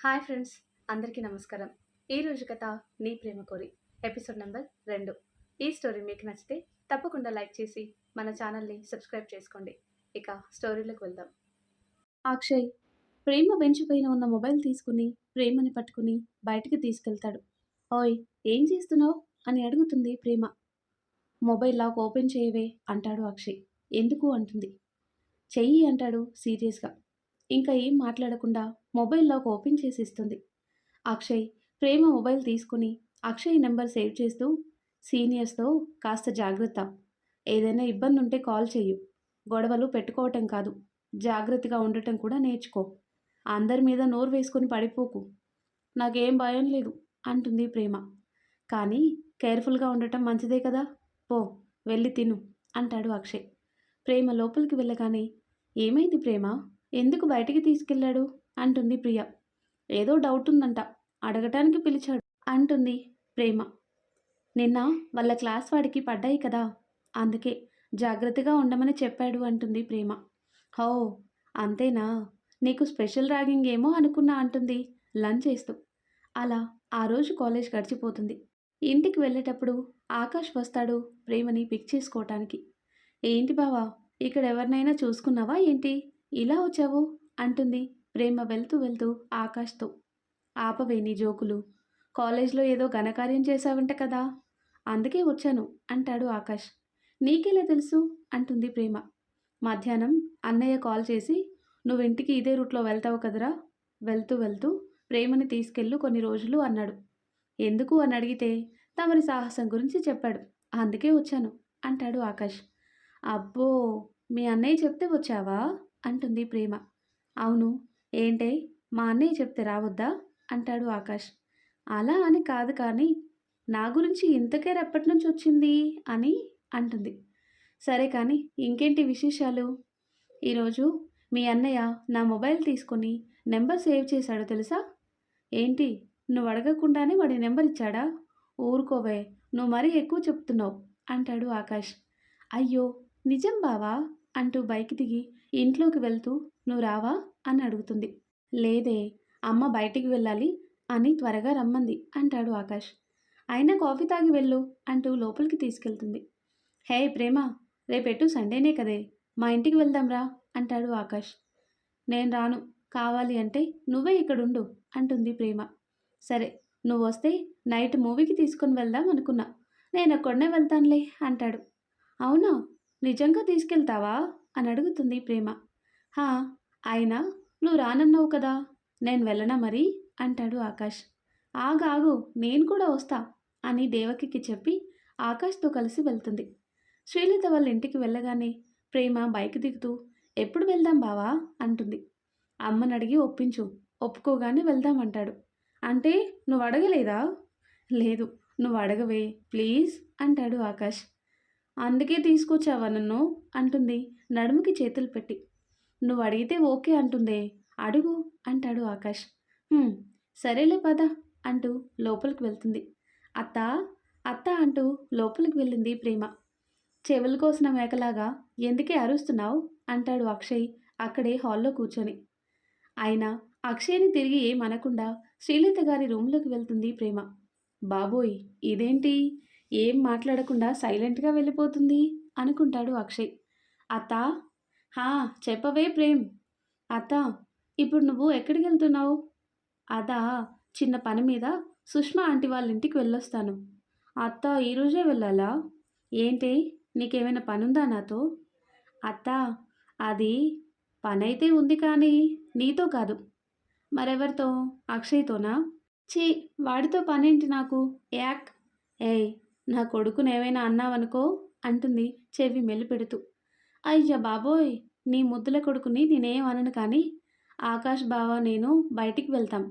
Hi friends, అందరికీ నమస్కారం. ఈరోజు కథ నీ ప్రేమ కోరి ఎపిసోడ్ నెంబర్ 2. ఈ స్టోరీ మీకు నచ్చితే తప్పకుండా లైక్ చేసి మన ఛానల్ని సబ్స్క్రైబ్ చేసుకోండి. ఇక స్టోరీలోకి వెళ్దాం. అక్షయ్ ప్రేమ బెంచ్ పైన ఉన్న మొబైల్ తీసుకుని ప్రేమని పట్టుకుని బయటికి తీసుకెళ్తాడు. ఓయ్, ఏం చేస్తున్నావు అని అడుగుతుంది ప్రేమ. మొబైల్ లాక్ ఓపెన్ చేయవే అంటాడు అక్షయ్. ఎందుకు అంటుంది. చెయ్యి అంటాడు సీరియస్గా. ఇంకా ఏం మాట్లాడకుండా మొబైల్ లాక్ ఓపెన్ చేసి ఇస్తుంది. అక్షయ్ ప్రేమ మొబైల్ తీసుకుని అక్షయ్ నెంబర్ సేవ్ చేస్తూ, సీనియర్స్తో కాస్త జాగ్రత్త, ఏదైనా ఇబ్బంది ఉంటే కాల్ చెయ్యు, గొడవలు పెట్టుకోవటం కాదు, జాగ్రత్తగా ఉండటం కూడా నేర్చుకో, అందరి మీద నోరు వేసుకొని పడిపోకు, నాకేం భయం లేదు అంటుంది ప్రేమ. కానీ కేర్ఫుల్గా ఉండటం మంచిదే కదా, పో వెళ్ళి తిను అంటాడు అక్షయ్. ప్రేమ లోపలికి వెళ్ళగానే ఏమైంది ప్రేమ, ఎందుకు బయటికి తీసుకెళ్ళాడు అంటుంది ప్రియ. ఏదో డౌట్ ఉందంట, అడగటానికి పిలిచాడు అంటుంది ప్రేమ. నిన్న వాళ్ళ క్లాస్ వాడికి పడ్డాయి కదా, అందుకే జాగ్రత్తగా ఉండమని చెప్పాడు అంటుంది ప్రేమ. హో అంతేనా, నీకు స్పెషల్ ర్యాగింగ్ ఏమో అనుకున్నా అంటుంది లంచ్ చేస్తూ. అలా ఆ రోజు కాలేజ్ గడిచిపోతుంది. ఇంటికి వెళ్ళేటప్పుడు ఆకాష్ వస్తాడు ప్రేమని పిక్ చేసుకోవటానికి. ఏంటి బావా, ఇక్కడ ఎవరినైనా చూసుకున్నావా ఏంటి, ఇలా వచ్చావు అంటుంది ప్రేమ వెళ్తూ వెళ్తూ ఆకాష్తో. ఆపవే నీ జోకులు, కాలేజ్లో ఏదో ఘనకార్యం చేశావంట కదా, అందుకే వచ్చాను అంటాడు ఆకాష్. నీకెలా తెలుసు అంటుంది ప్రేమ. మధ్యాహ్నం అన్నయ్య కాల్ చేసి, నువ్వింటికి ఇదే రూట్లో వెళ్తావు కదరా, వెళ్తూ వెళ్తూ ప్రేమని తీసుకెళ్ళు కొన్ని రోజులు అన్నాడు. ఎందుకు అని అడిగితే తమరి సాహసం గురించి చెప్పాడు, అందుకే వచ్చాను అంటాడు ఆకాష్. అబ్బో, మీ అన్నయ్య చెప్తే వచ్చావా అంటుంది ప్రేమ. అవును, ఏంటే మా అన్నయ్య చెప్తే రావద్దా అంటాడు ఆకాష్. అలా అని కాదు కానీ నా గురించి ఇంతకేర్ ఎప్పటి నుంచి వచ్చింది అని అంటుంది. సరే కానీ ఇంకేంటి విశేషాలు. ఈరోజు మీ అన్నయ్య నా మొబైల్ తీసుకొని నెంబర్ సేవ్ చేశాడు తెలుసా. ఏంటి, నువ్వు అడగకుండానే వాడి నెంబర్ ఇచ్చాడా, ఊరుకోవే, నువ్వు మరీ ఎక్కువ చెప్తున్నావు అంటాడు ఆకాష్. అయ్యో నిజం బావా అంటూ బైక్ దిగి ఇంట్లోకి వెళ్తూ నువ్వు రావా అని అడుగుతుంది. లేదే, అమ్మ బయటికి వెళ్ళాలి అని త్వరగా రమ్మంది అంటాడు ఆకాష్. అయినా కాఫీ తాగి వెళ్ళు అంటూ లోపలికి తీసుకెళ్తుంది. హే ప్రేమ, రేపెట్టు సండేనే కదే, మా ఇంటికి వెళ్దాంరా అంటాడు ఆకాష్. నేను రాను, కావాలి అంటే నువ్వే ఇక్కడుండు అంటుంది ప్రేమ. సరే, నువ్వు వస్తే నైట్ మూవీకి తీసుకొని వెళ్దాం అనుకున్నా, నేను ఒక్కడనే వెళ్తానులే అంటాడు. అవునా, నిజంగా తీసుకెళ్తావా అని అడుగుతుంది ప్రేమ. హా, అయినా నువ్వు రానన్నావు కదా, నేను వెళ్ళనా మరి అంటాడు ఆకాష్. ఆగాగు, నేను కూడా వస్తా అని దేవకికి చెప్పి ఆకాష్తో కలిసి వెళ్తుంది. శ్రీలత వాళ్ళ ఇంటికి వెళ్ళగానే ప్రేమ బైక్ దిగుతూ ఎప్పుడు వెళ్దాం బావా అంటుంది. అమ్మని అడిగి ఒప్పించు, ఒప్పుకోగానే వెళ్దామంటాడు. అంటే నువ్వు అడగలేదా. లేదు, నువ్వు అడగవే ప్లీజ్ అంటాడు ఆకాష్. అందుకే తీసుకొచ్చావా నన్ను అంటుంది నడుముకి చేతులు పెట్టి. నువ్వు అడిగితే ఓకే అంటుందే, అడుగు అంటాడు ఆకాష్. సరేలే పద అంటూ లోపలికి వెళ్తుంది. అత్త అత్త అంటూ లోపలికి వెళ్ళింది ప్రేమ. చెవులు కోసిన మేకలాగా ఎందుకే అరుస్తున్నావు అంటాడు అక్షయ్ అక్కడే హాల్లో కూర్చొని. అయినా అక్షయ్ని తిరిగి ఏమనకుండా శ్రీలత గారి రూమ్లోకి వెళ్తుంది ప్రేమ. బాబోయ్, ఇదేంటి ఏం మాట్లాడకుండా సైలెంట్గా వెళ్ళిపోతుంది అనుకుంటాడు అక్షయ్. అత్తా, హా చెప్పవే ప్రేమ్. అత్త, ఇప్పుడు నువ్వు ఎక్కడికి వెళ్తున్నావు. అదా, చిన్న పని మీద సుష్మా ఆంటీ వాళ్ళ ఇంటికి వెళ్ళొస్తాను. అత్త, ఈరోజే వెళ్ళాలా. ఏంటి, నీకేమైనా పనుందా నాతో. అత్త, అది పనైతే ఉంది కానీ నీతో కాదు. మరెవరితో, అక్షయ్తోనా. చీ, వాడితో పనేంటి నాకు, యాక్. ఏయ్, నా కొడుకునేమైనా అన్నావనుకో అంటుంది చెవి మెలిపెడుతూ. అయ్య బాబోయ్, నీ ముద్దుల కొడుకుని నేనేం అనను కానీ ఆకాష్ బావ నేను బయటికి వెళ్తాం.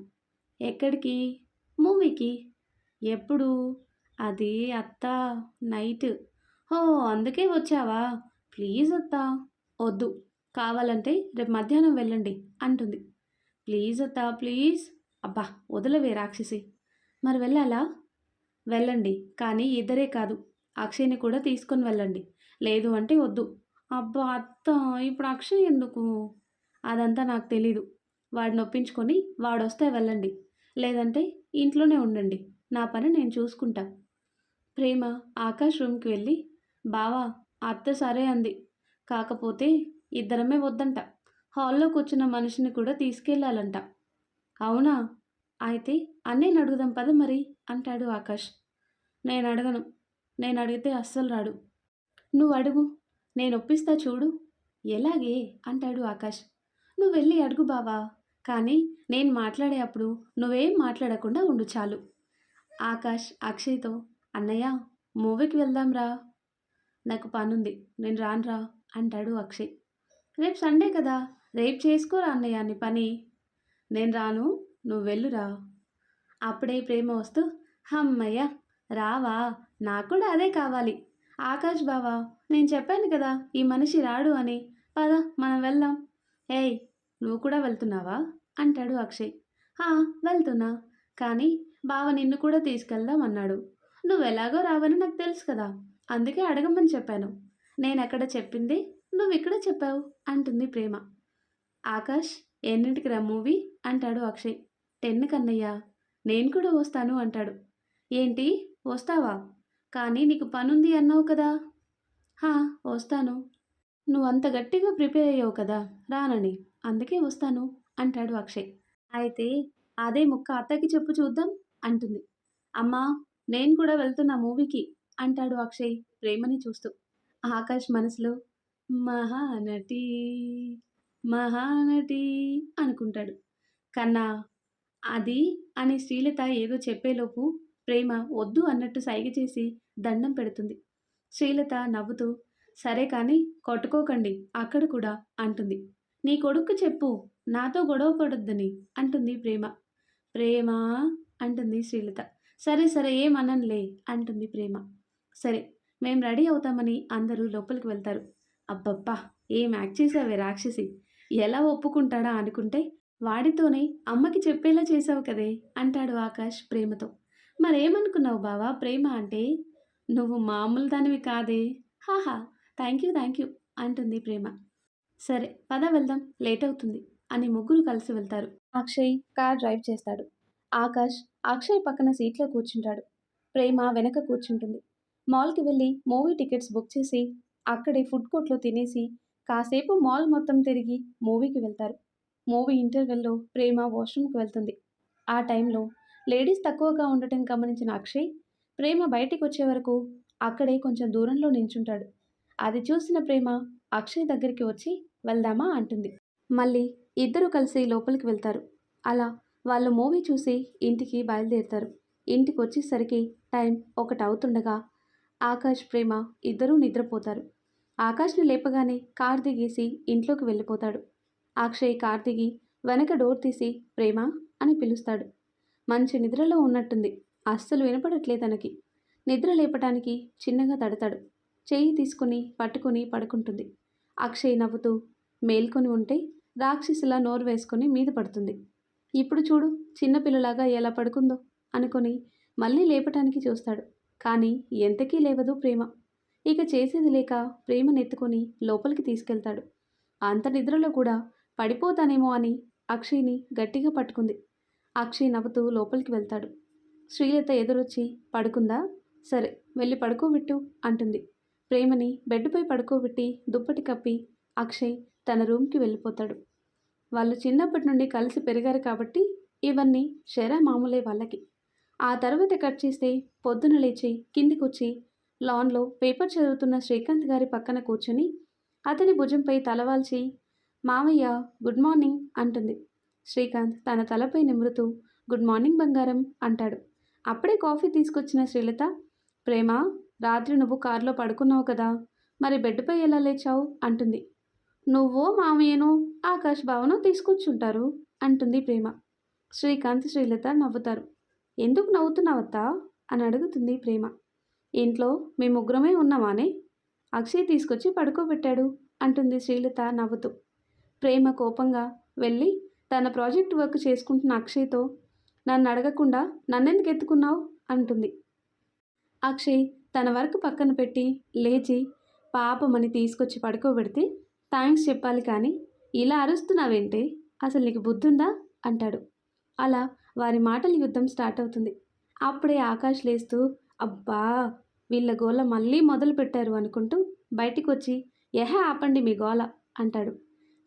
ఎక్కడికి. మూవీకి. ఎప్పుడు. అది అత్త, నైట్. హో అందుకే వచ్చావా. ప్లీజ్ అత్తా. వద్దు, కావాలంటే రేపు మధ్యాహ్నం వెళ్ళండి అంటుంది. ప్లీజ్ అత్తా ప్లీజ్. అబ్బా వదలవే రాక్షసి. మరి వెళ్ళాలా. వెళ్ళండి, కానీ ఇద్దరే కాదు, అక్షయ్ని కూడా తీసుకొని వెళ్ళండి, లేదు అంటే వద్దు. అబ్బా అత్త, ఇప్పుడు అక్షయ్ ఎందుకు. అదంతా నాకు తెలీదు, వాడిని ఒప్పించుకొని వాడొస్తే వెళ్ళండి. లేదంటే ఇంట్లోనే ఉండండి. నా పని నేను చూసుకుంటా. ప్రేమ ఆకాష్ రూమ్‌కి వెళ్ళి, బావా అత్త సరే అంది. కాకపోతే ఇద్దరమే వద్దంట. హాల్‌లో కూర్చున్న మనిషిని కూడా తీసుకెళ్ళాలంట. అవునా? అయితే అన్నయ్యని అడుగుదాం పద మరి అంటాడు ఆకాష్. నేనడగను. నేనడిగితే అస్సలు రాడు. నువ్వడుగు. నేనొప్పిస్తా చూడు. ఎలాగే? అంటాడు ఆకాష్. నువ్వెళ్ళి అడుగు బావా. కానీ నేను మాట్లాడే అప్పుడు నువ్వేం మాట్లాడకుండా ఉండు చాలు. ఆకాష్ అక్షయ్‌తో అన్నయ్య మూవీకి వెళ్దాంరా. నాకు పనుంది. నేను రానురా అంటాడు అక్షయ్. రేపు సండే కదా! రేపు చేసుకోరా అన్నయ్య నీ పని. నేను రాను. నువ్వు వెళ్ళురా. అప్పుడే ప్రేమ వస్తూ హమ్మయ్య! రావా? నాకు కూడా అదే కావాలి. ఆకాష్ బావ నేను చెప్పాను కదా ఈ మనిషి రాడు అని. పద మనం వెళ్దాం. ఏయ్! నువ్వు కూడా వెళ్తున్నావా? అంటాడు అక్షయ్. హా! వెళ్తున్నా. కానీ బావ నిన్ను కూడా తీసుకెళ్దాం అన్నాడు. నువ్వెలాగో రావని నాకు తెలుసు కదా! అందుకే అడగమని చెప్పాను. నేనక్కడ చెప్పింది నువ్విక్కడ చెప్పావు అంటుంది ప్రేమ. ఆకాష్ ఎన్నింటికి రా మూవీ? అంటాడు అక్షయ్. 10 కన్నయ్య. నేను కూడా వస్తాను అంటాడు. ఏంటి? వస్తావా? కానీ నీకు పనుంది అన్నావు కదా! హా! వస్తాను. నువ్వంత గట్టిగా ప్రిపేర్ అయ్యావు కదా రానని. అందుకే వస్తాను అంటాడు అక్షయ్. అయితే అదే ముక్క అత్తకి చెప్పు చూద్దాం అంటుంది. అమ్మా నేను కూడా వెళ్తున్నా మూవీకి అంటాడు అక్షయ్ ప్రేమని చూస్తూ. ఆకాష్ మనసులో మహానటి, మహానటి అనుకుంటాడు. కన్నా అది అని శ్రీలత ఏదో చెప్పేలోపు ప్రేమ వద్దు అన్నట్టు సైగ చేసి దండం పెడుతుంది. శ్రీలత నవ్వుతూ సరే కానీ కొట్టుకోకండి అక్కడ కూడా అంటుంది. నీ కొడుక్కు చెప్పు నాతో గొడవ పడొద్దని అంటుంది ప్రేమ. ప్రేమ అంటుంది శ్రీలత. సరే సరే ఏమననులే అంటుంది ప్రేమ. సరే మేం రెడీ అవుతామని అందరూ లోపలికి వెళ్తారు. అబ్బబ్బా! ఏం యాక్ట్ చేసావే రాక్షసి! ఎలా ఒప్పుకుంటాడా అనుకుంటే వాడితోనే అమ్మకి చెప్పేలా చేసావు కదే అంటాడు ఆకాష్ ప్రేమతో. మరేమనుకున్నావు బావా ప్రేమ అంటే? నువ్వు మామూలు దానివి కాదే. హాహా! థ్యాంక్ యూ అంటుంది ప్రేమ. సరే పద వెళ్దాం లేట్ అవుతుంది అని ముగ్గురు కలిసి వెళ్తారు. అక్షయ్ కార్ డ్రైవ్ చేస్తాడు. ఆకాష్ అక్షయ్ పక్కన సీట్లో కూర్చుంటాడు. ప్రేమ వెనక కూర్చుంటుంది. మాల్‌కి వెళ్ళి మూవీ టికెట్స్ బుక్ చేసి అక్కడే ఫుడ్ కోర్ట్‌లో తినేసి కాసేపు మాల్ మొత్తం తిరిగి మూవీకి వెళ్తారు. మూవీ ఇంటర్వెల్‌లో ప్రేమ వాష్‌రూమ్‌కి వెళ్తుంది. ఆ టైంలో లేడీస్ తక్కువగా ఉండటం గమనించిన అక్షయ్, ప్రేమ బయటికొచ్చే వరకు అక్కడే కొంచెం దూరంలో నించుంటాడు. అది చూసిన ప్రేమ అక్షయ్ దగ్గరికి వచ్చి వెళ్దామా అంటుంది. మళ్ళీ ఇద్దరూ కలిసి లోపలికి వెళ్తారు. అలా వాళ్ళు మూవీ చూసి ఇంటికి బయలుదేరుతారు. ఇంటికొచ్చేసరికి టైం 1 అవుతుండగా ఆకాష్, ప్రేమ ఇద్దరూ నిద్రపోతారు. ఆకాష్‌ని లేపగానే కార్ దిగేసి ఇంట్లోకి వెళ్ళిపోతాడు. అక్షయ్ కార్ దిగి వెనక డోర్ తీసి ప్రేమ అని పిలుస్తాడు. మంచి నిద్రలో ఉన్నట్టుంది. అస్సలు వినపడట్లే తనకి. నిద్ర లేపటానికి చిన్నగా తడతాడు. చెయ్యి తీసుకుని పట్టుకుని పడుకుంటుంది. అక్షయ్ నవ్వుతూ మేల్కొని ఉంటే రాక్షసిలా నోరు వేసుకొని మీద పడుతుంది. ఇప్పుడు చూడు చిన్నపిల్లలాగా ఎలా పడుకుందో అనుకొని మళ్ళీ లేపటానికి చూస్తాడు. కానీ ఎంతకీ లేవదు ప్రేమ. ఇక చేసేది లేక ప్రేమనెత్తుకొని లోపలికి తీసుకెళ్తాడు. అంత నిద్రలో కూడా పడిపోతానేమో అని అక్షయ్‌ని గట్టిగా పట్టుకుంది. అక్షయ్ నవ్వుతూ లోపలికి వెళ్తాడు. శ్రీలత ఎదురొచ్చి పడుకుందా? సరే వెళ్ళి పడుకోబెట్టు అంటుంది. ప్రేమని బెడ్‌పై పడుకోబెట్టి దుప్పటి కప్పి అక్షయ్ తన రూమ్‌కి వెళ్ళిపోతాడు. వాళ్ళు చిన్నప్పటి నుండి కలిసి పెరిగారు కాబట్టి ఇవన్నీ మామూలే వాళ్ళకి. ఆ తర్వాత కట్ చేస్తే పొద్దున లేచి కిందికొచ్చి లాన్‌లో పేపర్ చదువుతున్న శ్రీకాంత్ గారి పక్కన కూర్చొని అతని భుజంపై తలవాల్చి మావయ్య గుడ్ మార్నింగ్ అంటుంది. శ్రీకాంత్ తన తలపై నిమురుతూ గుడ్ మార్నింగ్ బంగారం అంటాడు. అప్పుడే కాఫీ తీసుకొచ్చిన శ్రీలత ప్రేమ రాత్రి నువ్వు కారులో పడుకున్నావు కదా మరి బెడ్‌పై ఎలా లేచావు అంటుంది. నువ్వో మామయ్యనో ఆకాష్ బావనో తీసుకొచ్చుంటారు అంటుంది ప్రేమ. శ్రీకాంత్, శ్రీలత నవ్వుతారు. ఎందుకు నవ్వుతున్నావత్తా అని అడుగుతుంది ప్రేమ. ఇంట్లో మేము ముగ్గురమే ఉన్నామానే అక్షయ్ తీసుకొచ్చి పడుకోబెట్టాడు అంటుంది శ్రీలత నవ్వుతూ. ప్రేమ కోపంగా వెళ్ళి తన ప్రాజెక్ట్ వర్క్ చేసుకుంటున్న అక్షయ్తో నన్ను అడగకుండా నన్నెందుకు ఎత్తుకున్నావు అంటుంది. అక్షయ్ తన వర్క్ పక్కన పెట్టి లేచి పాపమని తీసుకొచ్చి పడుకోబెడితే థ్యాంక్స్ చెప్పాలి కానీ ఇలా అరుస్తున్నావేంటే అసలు నీకు బుద్ధుందా అంటాడు. అలా వారి మాటల యుద్ధం స్టార్ట్ అవుతుంది. అప్పుడే ఆకాష్ లేస్తూ అబ్బా వీళ్ళ గోల మళ్ళీ మొదలు పెట్టారు అనుకుంటూ బయటికి వచ్చి ఆపండి మీ గోల అంటాడు.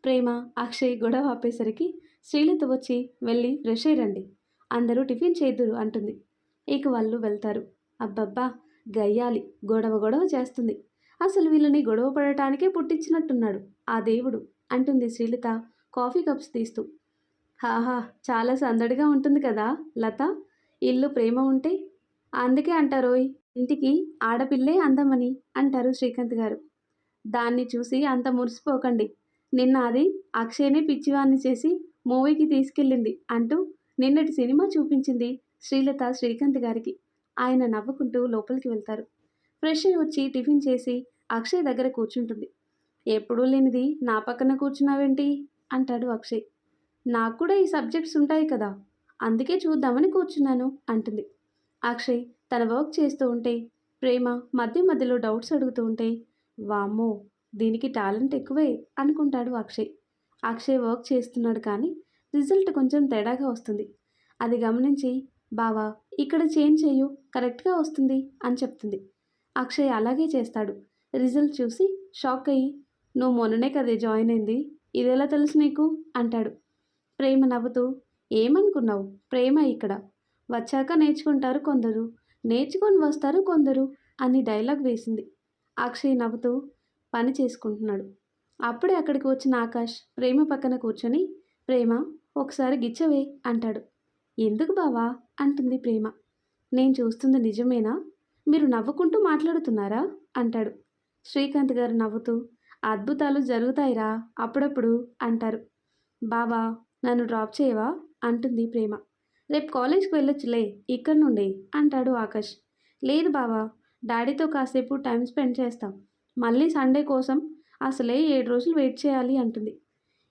ప్రేమ అక్షయ్ గొడవ ఆపేసరికి శ్రీలత వచ్చి వెళ్ళి ఫ్రెష్ అయ్యండి, అందరూ టిఫిన్ చేద్దురు అంటుంది. ఇక వాళ్ళు వెళ్తారు. అబ్బబ్బా గయ్యాలి గొడవ గొడవ చేస్తుంది, అసలు వీళ్ళని గొడవ పడటానికే పుట్టించినట్టున్నాడు ఆ దేవుడు అంటుంది శ్రీలత కాఫీ కప్స్ తీస్తూ. హాహా చాలా సందడిగా ఉంటుంది కదా లత, ఇల్లు ప్రేమ ఉంటే. అందుకే అంటారోయ్ ఇంటికి ఆడపిల్లే అందమని అంటారు శ్రీకాంత్ గారు. దాన్ని చూసి అంత మురిసిపోకండి, నిన్న అది అక్షయ్నే పిచ్చివాన్ని చేసి మూవీకి తీసుకెళ్ళింది అంటూ నిన్నటి సినిమా చూపించింది శ్రీలత శ్రీకాంత్ గారికి. ఆయన నవ్వుకుంటూ లోపలికి వెళ్తారు. ఫ్రెష్ అయి వచ్చి టిఫిన్ చేసి అక్షయ్ దగ్గర కూర్చుంటుంది. ఎప్పుడూ లేనిది నా పక్కన కూర్చున్నావేంటి అంటాడు అక్షయ్. నాకు కూడా ఈ సబ్జెక్ట్స్ ఉంటాయి కదా, అందుకే చూద్దామని కూర్చున్నాను అంటుంది. అక్షయ్ తన వర్క్ చేస్తూ ఉంటే ప్రేమ మధ్య మధ్యలో డౌట్స్ అడుగుతూ ఉంటే వామ్మో దీనికి టాలెంట్ ఎక్కువే అనుకుంటాడు అక్షయ్. అక్షయ్ వర్క్ చేస్తున్నాడు కానీ రిజల్ట్ కొంచెం తేడాగా వస్తుంది. అది గమనించి బావా ఇక్కడ చేంజ్ చెయ్యు కరెక్ట్గా వస్తుంది అని చెప్తుంది. అక్షయ్ అలాగే చేస్తాడు. రిజల్ట్ చూసి షాక్ అయ్యి నువ్వు మొన్ననే కదే జాయిన్ అయింది, ఇదెలా తెలుసు నీకు అంటాడు. ప్రేమ నవ్వుతూ ఏమనుకున్నావు, ప్రేమ ఇక్కడ వచ్చాక నేర్చుకుంటారు కొందరు, నేర్చుకొని వస్తారు కొందరు అని డైలాగ్ వేసింది. అక్షయ్ నవ్వుతూ పని చేసుకుంటున్నాడు. అప్పుడే అక్కడికి వచ్చిన ఆకాష్ ప్రేమ పక్కన కూర్చొని ప్రేమ ఒకసారి గిచ్చవే అంటాడు. ఎందుకు బావా అంటుంది ప్రేమ. నేను చూస్తుంది నిజమేనా, మీరు నవ్వుకుంటూ మాట్లాడుతున్నారా అంటాడు. శ్రీకాంత్ గారు నవ్వుతూ అద్భుతాలు జరుగుతాయిరా అప్పుడప్పుడు అంటారు. బావా నన్ను డ్రాప్ చేయవా అంటుంది ప్రేమ. రేపు కాలేజ్కి వెళ్ళొచ్చులే ఇక్కడ నుండి అంటాడు ఆకాష్. లేదు బావా డాడీతో కాసేపు టైం స్పెండ్ చేస్తాం, మళ్ళీ సండే కోసం అసలే 7 రోజులు వెయిట్ చేయాలి అంటుంది.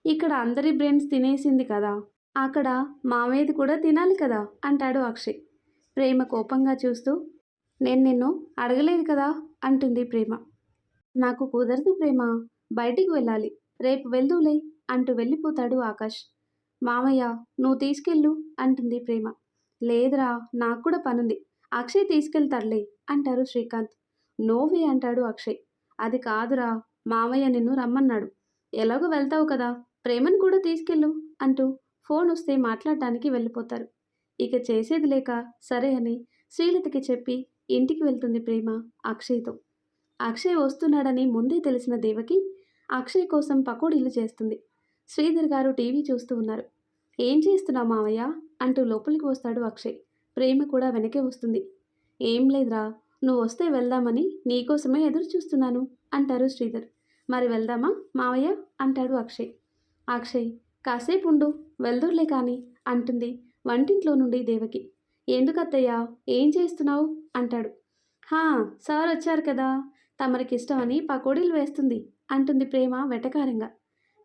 ఇక్కడ అందరి బ్రెయిన్స్ తినేసింది కదా, అక్కడ మామయ్యది కూడా తినాలి కదా అంటాడు అక్షయ్. ప్రేమ కోపంగా చూస్తూ నేను నిన్ను అడగలేదు కదా అంటుంది ప్రేమ. నాకు కుదరదు ప్రేమ, బయటికి వెళ్ళాలి, రేపు వెళ్దూలే అంటూ వెళ్ళిపోతాడు ఆకాష్. మామయ్య నువ్వు తీసుకెళ్ళు అంటుంది ప్రేమ. లేదురా నాకు కూడా పనుంది, అక్షయ్ తీసుకెళ్తాడులే అంటారు శ్రీకాంత్. నోవే అంటాడు అక్షయ్. అది కాదురా మామయ్య నిన్ను రమ్మన్నాడు, ఎలాగో వెళ్తావు కదా ప్రేమను కూడా తీసుకెళ్ళు అంటూ ఫోన్ వస్తే మాట్లాడటానికి వెళ్ళిపోతారు. ఇక చేసేది లేక సరే అని శ్రీలతకి చెప్పి ఇంటికి వెళ్తుంది ప్రేమ అక్షయ్తో. అక్షయ్ వస్తున్నాడని ముందే తెలిసిన దేవకి అక్షయ్ కోసం పకోడీలు చేస్తుంది. శ్రీధర్ గారు టీవీ చూస్తూ ఉన్నారు. ఏం చేస్తున్నావు మావయ్య అంటూ లోపలికి వస్తాడు అక్షయ్. ప్రేమ కూడా వెనకే వస్తుంది. ఏం లేదురా నువ్వు వస్తే వెళ్దామని నీకోసమే ఎదురు చూస్తున్నాను అంటారు శ్రీధర్. మరి వెళ్దామా మావయ్య అంటాడు అక్షయ్. అక్షయ్ కాసేపు ఉండు వెళ్దూర్లే కానీ అంటుంది వంటింట్లో నుండి దేవకి. ఎందుకత్తయ్యా ఏం చేస్తున్నావు అంటాడు. హా సార్ వచ్చారు కదా, తమరికిష్టమని పకోడీలు వేస్తుంది అంటుంది ప్రేమ వెటకారంగా.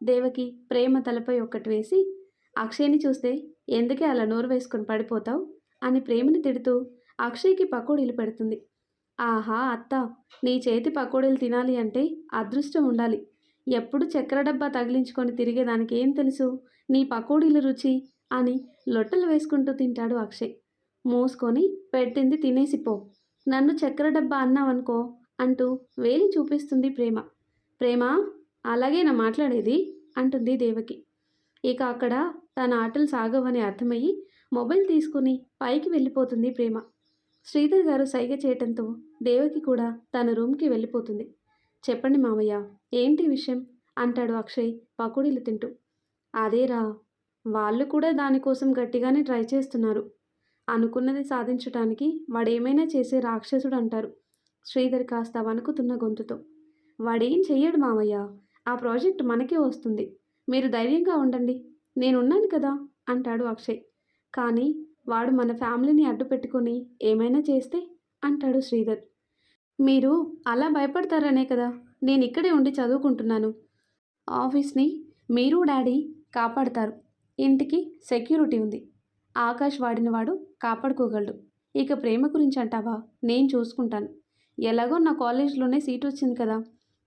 దేవకి ప్రేమ తలపై ఒక్కటి వేసి అక్షయ్ని చూస్తే ఎందుకే అలా నోరు వేసుకొని పడిపోతావు అని ప్రేమని తిడుతూ అక్షయ్కి పకోడీలు పెడుతుంది. ఆహా అత్త నీ చేతి పకోడీలు తినాలి అంటే అదృష్టం ఉండాలి, ఎప్పుడు చక్కెర డబ్బా తగిలించుకొని తిరిగేదానికి ఏం తెలుసు నీ పకోడీల రుచి అని లొట్టలు వేసుకుంటూ తింటాడు అక్షయ్. మూసుకొని పెట్టింది తినేసిపో, నన్ను చక్కెర డబ్బా అన్నావనుకో అంటూ వేలి చూపిస్తుంది ప్రేమ. ప్రేమ అలాగేనా మాట్లాడేది అంటుంది దేవకి. ఇక అక్కడ తన ఆటలు సాగవని అర్థమయ్యి మొబైల్ తీసుకుని పైకి వెళ్ళిపోతుంది ప్రేమ. శ్రీధర్ గారు సైగ చేయటంతో దేవకి కూడా తన రూమ్కి వెళ్ళిపోతుంది. చెప్పండి మామయ్య ఏంటి విషయం అంటాడు అక్షయ్ పకోడీలు తింటూ. అదేరా వాళ్ళు కూడా దానికోసం గట్టిగానే ట్రై చేస్తున్నారు, అనుకున్నది సాధించటానికి వాడేమైనా చేసే రాక్షసుడు అంటారు శ్రీధర్ కాస్త వణుకుతున్న గొంతుతో. వాడేం చెయ్యడు మామయ్య, ఆ ప్రాజెక్ట్ మనకే వస్తుంది, మీరు ధైర్యంగా ఉండండి, నేనున్నాను కదా అంటాడు అక్షయ్. కానీ వాడు మన ఫ్యామిలీని అడ్డు పెట్టుకొని ఏమైనా చేస్తే అంటాడు శ్రీధర్. మీరు అలా భయపడతారనే కదా నేను ఇక్కడే ఉండి చదువుకుంటున్నాను, ఆఫీస్ని మీరు డాడీ కాపాడతారు, ఇంటికి సెక్యూరిటీ ఉంది, ఆకాష్ వాడినవాడు కాపాడుకోగలడు, ఇక ప్రేమ గురించి అంటావా నేను చూసుకుంటాను, ఎలాగో నా కాలేజ్లోనే సీట్ వచ్చింది కదా,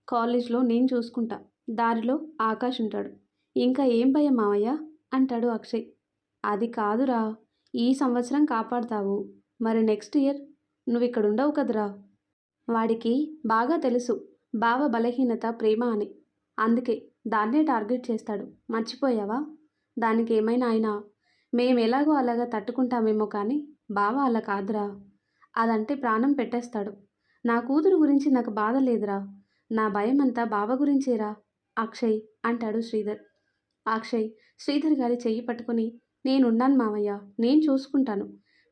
కాలేజ్లో నేను చూసుకుంటా, దారిలో ఆకాష్ ఉంటాడు, ఇంకా ఏం భయం మావయ్య అంటాడు అక్షయ్. అది కాదురా, ఈ సంవత్సరం కాపాడతావు, మరి నెక్స్ట్ ఇయర్ నువ్విక్కడ ఉండవు కదరా. వాడికి బాగా తెలుసు బావ బలహీనత ప్రేమ అని, అందుకే దాన్నే టార్గెట్ చేస్తాడు. మర్చిపోయావా? దానికి ఏమైనా అయినా మేమెలాగో అలాగా తట్టుకుంటామేమో కానీ బావ అలా కాదురా. అదంటే ప్రాణం పెట్టేస్తాడు. నా కూతురు గురించి నాకు బాధ లేదురా, నా భయం అంతా బావ గురించేరా అక్షయ్ అంటాడు శ్రీధర్. అక్షయ్ శ్రీధర్ గారి చెయ్యి పట్టుకుని, నేనున్నాను మావయ్య, నేను చూసుకుంటాను,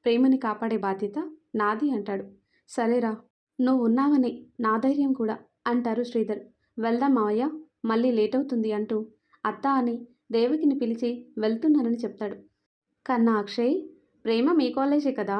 ప్రేమని కాపాడే బాధ్యత నాది అంటాడు. సరేరా, నువ్వు ఉన్నావని నా ధైర్యం కూడా అంటారు శ్రీధర్. వెళ్దాం మావయ్య, మళ్ళీ లేట్ అవుతుంది అంటూ అత్త అని దేవకిని పిలిచి వెళ్తున్నానని చెప్తాడు. కన్నా అక్షయ్, ప్రేమ మీ కాలేజే కదా,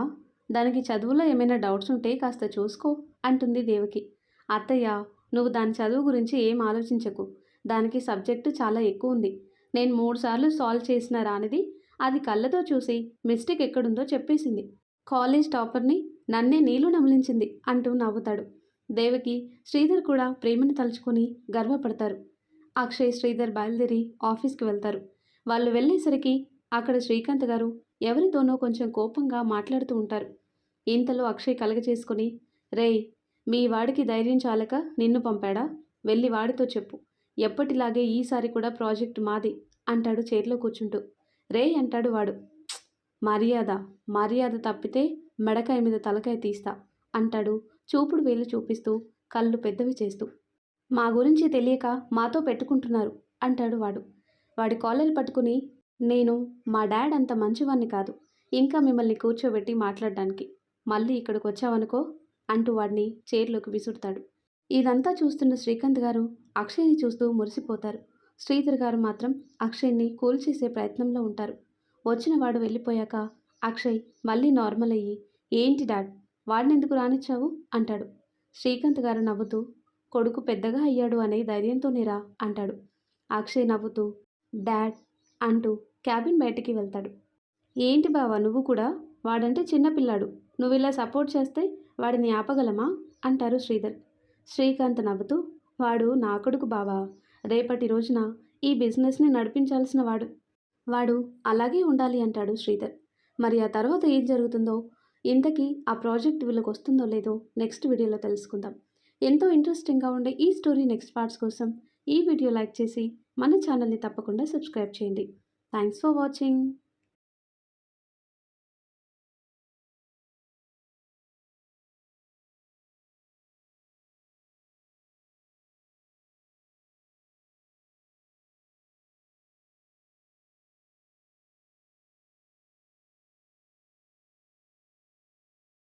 దానికి చదువులో ఏమైనా డౌట్స్ ఉంటే కాస్త చూసుకో అంటుంది దేవకి. అత్తయ్య, నువ్వు దాని చదువు గురించి ఏం ఆలోచించకు, దానికి సబ్జెక్టు చాలా ఎక్కువ ఉంది. నేను 3 సార్లు సాల్వ్ చేసిన రానిది అది కళ్ళతో చూసి మిస్టేక్ ఎక్కడుందో చెప్పేసింది. కాలేజ్ టాపర్ని నన్నే నీళ్లు నమిలించింది అంటూ నవ్వుతాడు. దేవకి శ్రీధర్ కూడా ప్రేమను తలుచుకొని గర్వపడతారు. అక్షయ్ శ్రీధర్ బయలుదేరి ఆఫీస్కి వెళ్తారు. వాళ్ళు వెళ్ళేసరికి అక్కడ శ్రీకాంత్ గారు ఎవరితోనో కొంచెం కోపంగా మాట్లాడుతూ ఉంటారు. ఇంతలో అక్షయ్ కలగజేసుకొని, రేయ్, మీ వాడికి ధైర్యం చాలక నిన్ను పంపాడా? వెళ్ళి వాడితో చెప్పు, ఎప్పటిలాగే ఈసారి కూడా ప్రాజెక్టు మాది అంటాడు చైర్లో కూర్చుంటూ. రేయ్ అంటాడు వాడు. మర్యాద మర్యాద తప్పితే మెడకాయ మీద తలకాయ తీస్తా అంటాడు చూపుడు వేలు చూపిస్తూ, కళ్ళు పెద్దవి చేస్తూ. మా గురించి తెలియక మాతో పెట్టుకుంటున్నారు అంటాడు వాడు. వాడి కాలర్ పట్టుకుని, నేను మా డాడ్ అంత మంచివాణ్ణి కాదు ఇంకా మిమ్మల్ని కూర్చోబెట్టి మాట్లాడడానికి, మళ్ళీ ఇక్కడికి వచ్చావనుకో అంటూ వాడిని చైర్లోకి విసురుతాడు. ఇదంతా చూస్తున్న శ్రీకాంత్ గారు అక్షయ్ని చూస్తూ మురిసిపోతారు. శ్రీధర్ గారు మాత్రం అక్షయ్ని కూల్ చేసే ప్రయత్నంలో ఉంటారు. వచ్చిన వాడు వెళ్ళిపోయాక అక్షయ్ మళ్ళీ నార్మల్ అయ్యి, ఏంటి డాడ్, వాడినెందుకు రానిచ్చావు అంటాడు. శ్రీకాంత్ గారు నవ్వుతూ, కొడుకు పెద్దగా అయ్యాడు అనే ధైర్యంతోనేరా అంటాడు. అక్షయ్ నవ్వుతూ డాడ్ అంటూ క్యాబిన్ బయటికి వెళ్తాడు. ఏంటి బావా నువ్వు కూడా, వాడంటే చిన్నపిల్లాడు, నువ్వు ఇలా సపోర్ట్ చేస్తే వాడిని ఆపగలమా అంటారు శ్రీధర్. శ్రీకాంత్ నవ్వుతూ, వాడు నా కొడుకు బావా, రేపటి రోజున ఈ బిజినెస్ని నడిపించాల్సిన వాడు, వాడు అలాగే ఉండాలి అంటాడు శ్రీధర్. మరి ఆ తర్వాత ఏం జరుగుతుందో, ఇంతకీ ఆ ప్రాజెక్ట్ వీళ్ళకి వస్తుందో లేదో నెక్స్ట్ వీడియోలో తెలుసుకుందాం. ఎంతో ఇంట్రెస్టింగ్గా ఉండే ఈ స్టోరీ నెక్స్ట్ పార్ట్స్ కోసం ఈ వీడియో లైక్ చేసి మన ఛానల్ని తప్పకుండా సబ్స్క్రైబ్ చేయండి. Thanks for watching.